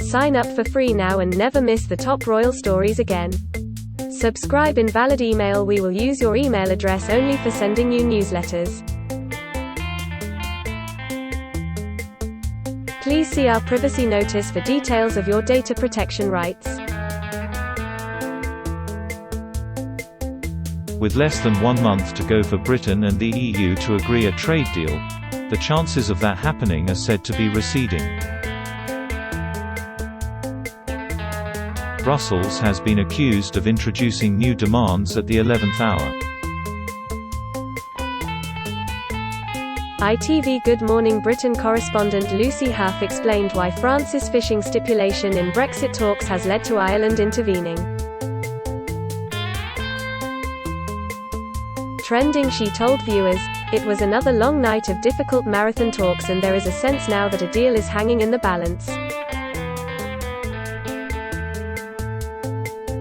Sign up for free now and never miss the top royal stories again. Subscribe. Invalid email. We will use your email address only for sending you newsletters. Please see our privacy notice for details of your data protection rights. With less than 1 month to go for Britain and the EU to agree a trade deal, the chances of that happening are said to be receding. Brussels has been accused of introducing new demands at the 11th hour. ITV Good Morning Britain correspondent Lucy Huff explained why France's fishing stipulation in Brexit talks has led to Ireland intervening. Trending. She told viewers, "It was another long night of difficult marathon talks and there is a sense now that a deal is hanging in the balance."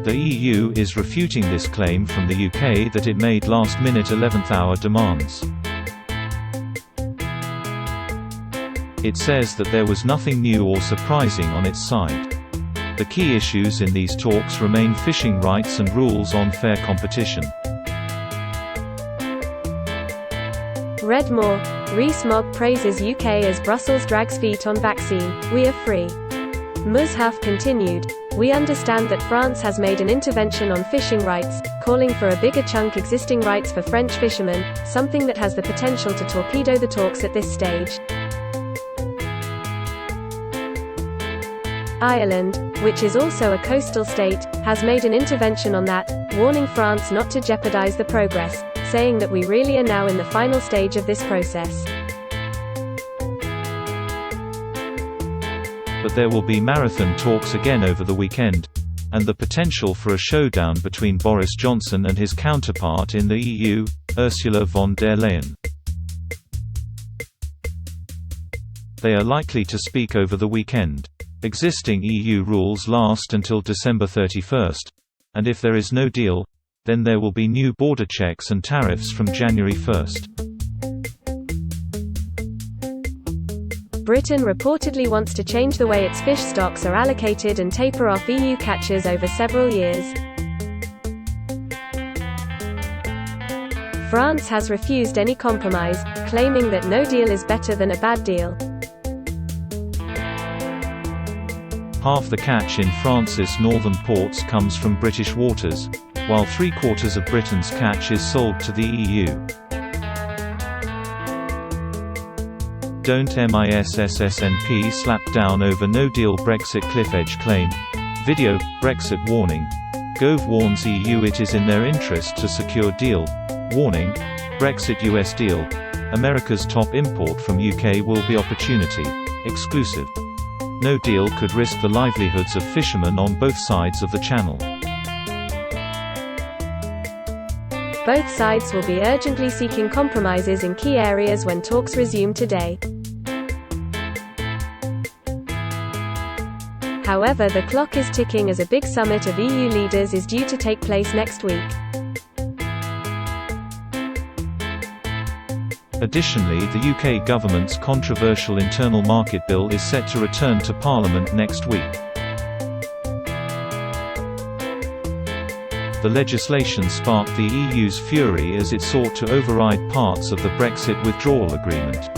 The EU is refuting this claim from the UK that it made last-minute 11th-hour demands. It says that there was nothing new or surprising on its side. The key issues in these talks remain fishing rights and rules on fair competition. Read more. Rees-Mogg praises UK as Brussels drags feet on vaccine. "We are free." Ms. Huff continued, "We understand that France has made an intervention on fishing rights, calling for a bigger chunk existing rights for French fishermen, something that has the potential to torpedo the talks at this stage." Ireland, which is also a coastal state, has made an intervention on that, warning France not to jeopardize the progress, saying that "We really are now in the final stage of this process." But there will be marathon talks again over the weekend, and the potential for a showdown between Boris Johnson and his counterpart in the EU, Ursula von der Leyen. They are likely to speak over the weekend. Existing EU rules last until December 31st, and if there is no deal, then there will be new border checks and tariffs from January 1st. Britain reportedly wants to change the way its fish stocks are allocated and taper off EU catches over several years. France has refused any compromise, claiming that no deal is better than a bad deal. Half the catch in France's northern ports comes from British waters, while 3/4 of Britain's catch is sold to the EU. Don't MISSSNP slap down over no-deal Brexit cliff-edge claim. Video, Brexit warning. Gove warns EU it is in their interest to secure deal. Warning, Brexit US deal. America's top import from UK will be opportunity. Exclusive. No deal could risk the livelihoods of fishermen on both sides of the channel. Both sides will be urgently seeking compromises in key areas when talks resume today. However, the clock is ticking as a big summit of EU leaders is due to take place next week. Additionally, the UK government's controversial internal market bill is set to return to Parliament next week. The legislation sparked the EU's fury as it sought to override parts of the Brexit withdrawal agreement.